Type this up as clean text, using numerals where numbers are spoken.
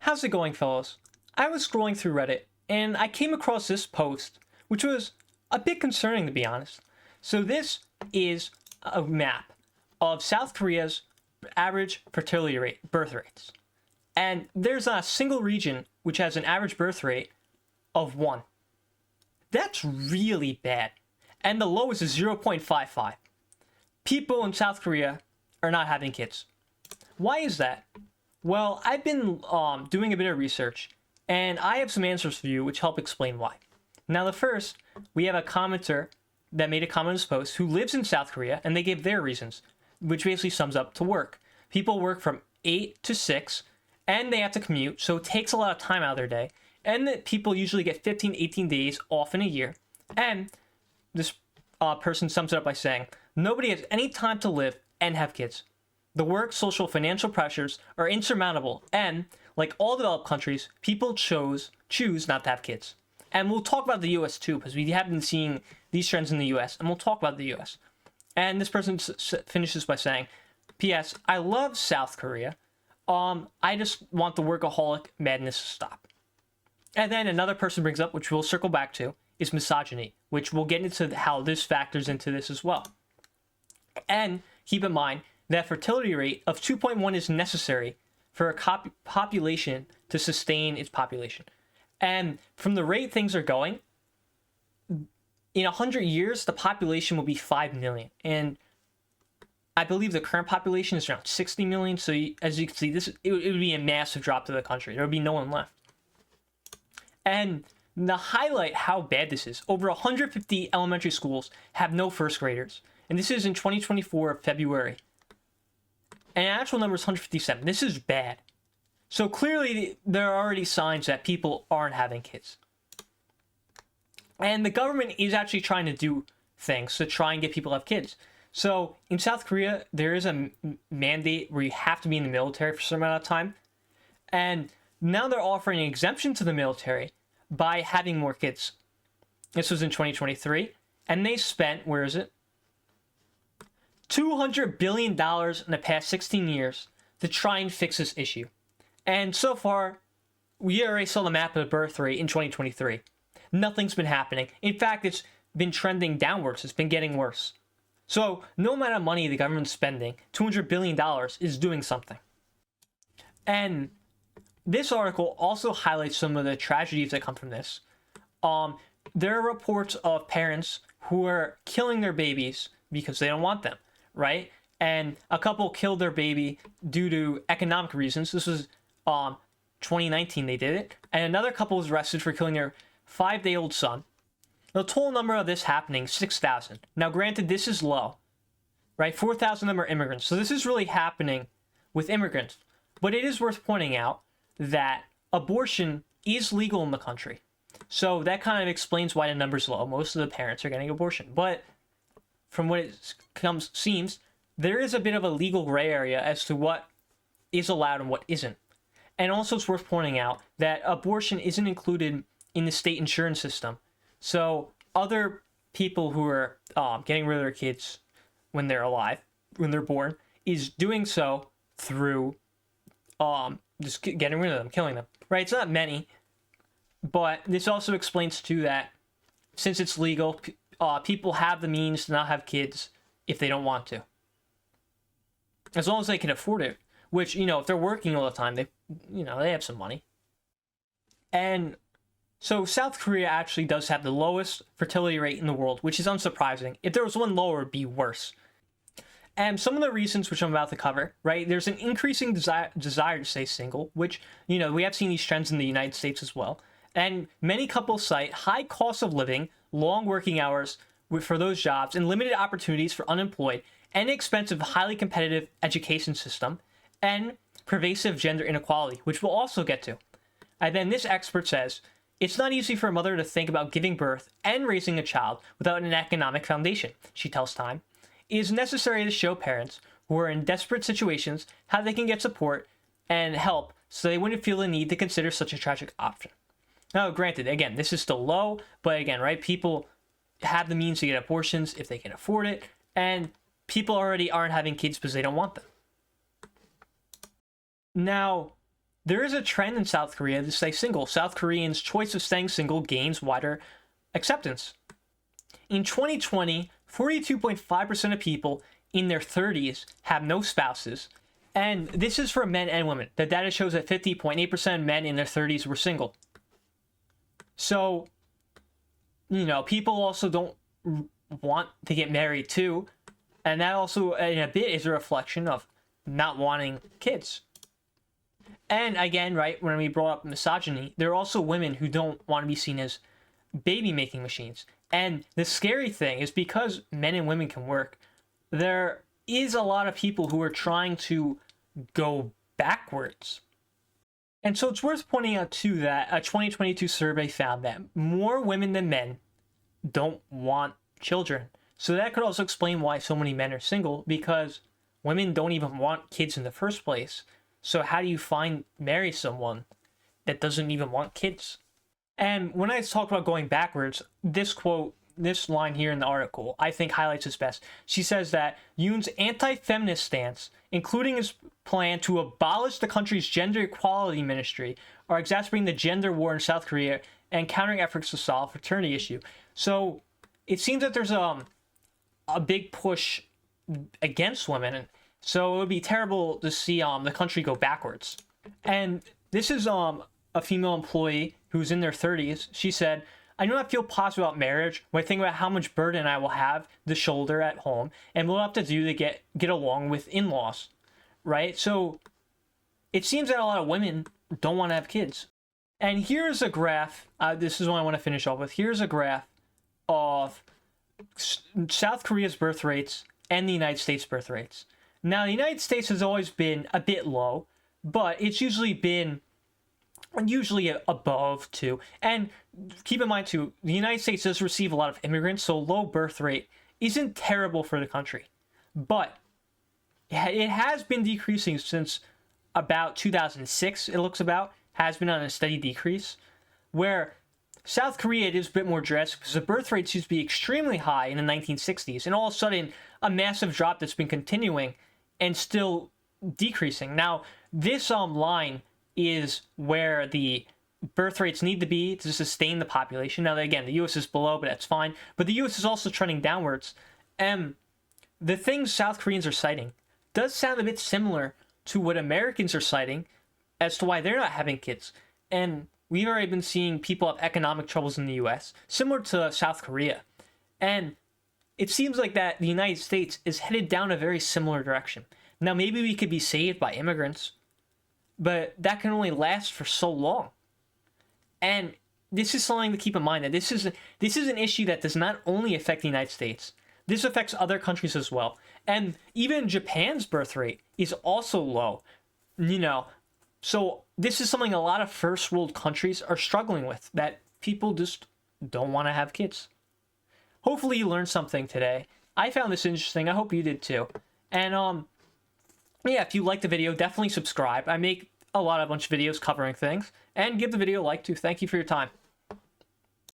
How's it going, fellas? I was scrolling through Reddit and I came across this post, which was a bit concerning to be honest. So this is a map of South Korea's average fertility rate, birth rates. And there's not a single region which has an average birth rate of 1. That's really bad. And the lowest is 0.55. People in South Korea are not having kids. Why is that? Well, I've been doing a bit of research, and I have some answers for you which help explain why. Now, the first, we have a commenter that made a comment on this post who lives in South Korea, and they gave their reasons, which basically sums up to work. People work from 8 to 6, and they have to commute, so it takes a lot of time out of their day, and that people usually get 15, 18 days off in a year. And this person sums it up by saying, nobody has any time to live and have kids. The work, social, financial pressures are insurmountable, and like all developed countries, people choose not to have kids. And we'll talk about the US too, because we have been seeing these trends in the US, and we'll talk about the US. And this person finishes by saying, P.S. I love South Korea. I just want the workaholic madness to stop. And then another person brings up, which we'll circle back to, is misogyny, which we'll get into how this factors into this as well. And keep in mind that fertility rate of 2.1 is necessary for a population to sustain its population. And from the rate things are going, in 100 years, the population will be 5 million. And I believe the current population is around 60 million. So as you can see, it would be a massive drop to the country. There would be no one left. And to highlight how bad this is, over 150 elementary schools have no first graders. And this is in 2024 of February. And the actual number is 157. This is bad. So clearly, there are already signs that people aren't having kids. And the government is actually trying to do things to try and get people to have kids. So in South Korea, there is a mandate where you have to be in the military for some amount of time. And now they're offering an exemption to the military by having more kids. This was in 2023. And they spent, where is it? $200 billion in the past 16 years to try and fix this issue. And so far, we already saw the map of the birth rate in 2023. Nothing's been happening. In fact, it's been trending downwards. It's been getting worse. So no amount of money the government's spending, $200 billion, is doing something. And this article also highlights some of the tragedies that come from this. There are reports of parents who are killing their babies because they don't want them, right? And a couple killed their baby due to economic reasons. This was 2019 they did it. And another couple was arrested for killing their 5-day-old son. The total number of this happening, 6,000. Now, granted, this is low, right? 4,000 of them are immigrants. So this is really happening with immigrants. But it is worth pointing out that abortion is legal in the country. So that kind of explains why the number's low. Most of the parents are getting abortion. But from what it seems, there is a bit of a legal gray area as to what is allowed and what isn't. And also it's worth pointing out that abortion isn't included in the state insurance system. So other people who are getting rid of their kids when they're alive, when they're born, is doing so through just getting rid of them, killing them, right? It's not many, but this also explains too that since it's legal, people have the means to not have kids if they don't want to, as long as they can afford it. Which, if they're working all the time, they have some money. And so South Korea actually does have the lowest fertility rate in the world, which is unsurprising. If there was one lower, it'd be worse. And some of the reasons which I'm about to cover, right? There's an increasing desire to stay single, which, we have seen these trends in the United States as well. And many couples cite high cost of living, long working hours for those jobs, and limited opportunities for unemployed, and expensive, highly competitive education system, and pervasive gender inequality, which we'll also get to. And then this expert says, it's not easy for a mother to think about giving birth and raising a child without an economic foundation, she tells Time. It is necessary to show parents who are in desperate situations how they can get support and help so they wouldn't feel the need to consider such a tragic option. Now, granted, again, this is still low, but again, right, people have the means to get abortions if they can afford it, and people already aren't having kids because they don't want them. Now, there is a trend in South Korea to stay single. South Koreans' choice of staying single gains wider acceptance. In 2020, 42.5% of people in their 30s have no spouses. And this is for men and women. The data shows that 50.8% of men in their 30s were single. So, people also don't want to get married too. And that also, in a bit, is a reflection of not wanting kids. And again, right, when we brought up misogyny, there are also women who don't want to be seen as baby-making machines. And the scary thing is because men and women can work, there is a lot of people who are trying to go backwards. And so it's worth pointing out, too, that a 2022 survey found that more women than men don't want children. So that could also explain why so many men are single, because women don't even want kids in the first place. So how do you marry someone that doesn't even want kids? And when I talk about going backwards, this line here in the article, I think highlights this best. She says that Yoon's anti-feminist stance, including his plan to abolish the country's gender equality ministry, are exacerbating the gender war in South Korea and countering efforts to solve the fraternity issue. So it seems that there's a big push against women. So it would be terrible to see the country go backwards. And this is a female employee who's in their 30s. She said, "I do not feel positive about marriage when I think about how much burden I will have to shoulder at home and what I'll have to do to get along with in-laws." Right? So it seems that a lot of women don't want to have kids. And here's a graph. This is what I want to finish off with. Here's a graph of South Korea's birth rates and the United States birth rates. Now, the United States has always been a bit low, but it's usually been above 2. And keep in mind, too, the United States does receive a lot of immigrants, so low birth rate isn't terrible for the country. But it has been decreasing since about 2006, it looks about, has been on a steady decrease, where South Korea, it is a bit more drastic because the birth rates used to be extremely high in the 1960s, and all of a sudden, a massive drop that's been continuing and still decreasing. Now, this line is where the birth rates need to be to sustain the population. Now, again, the U.S. is below, but that's fine. But the U.S. is also trending downwards. And the things South Koreans are citing does sound a bit similar to what Americans are citing as to why they're not having kids. And we've already been seeing people have economic troubles in the U.S., similar to South Korea. And it seems like that the United States is headed down a very similar direction. Now, maybe we could be saved by immigrants, but that can only last for so long. And this is something to keep in mind, that this is an issue that does not only affect the United States. This affects other countries as well. And even Japan's birth rate is also low. So this is something a lot of first world countries are struggling with, that people just don't want to have kids. Hopefully you learned something today. I found this interesting. I hope you did too. And if you liked the video, definitely subscribe. I make a bunch of videos covering things. And give the video a like too. Thank you for your time.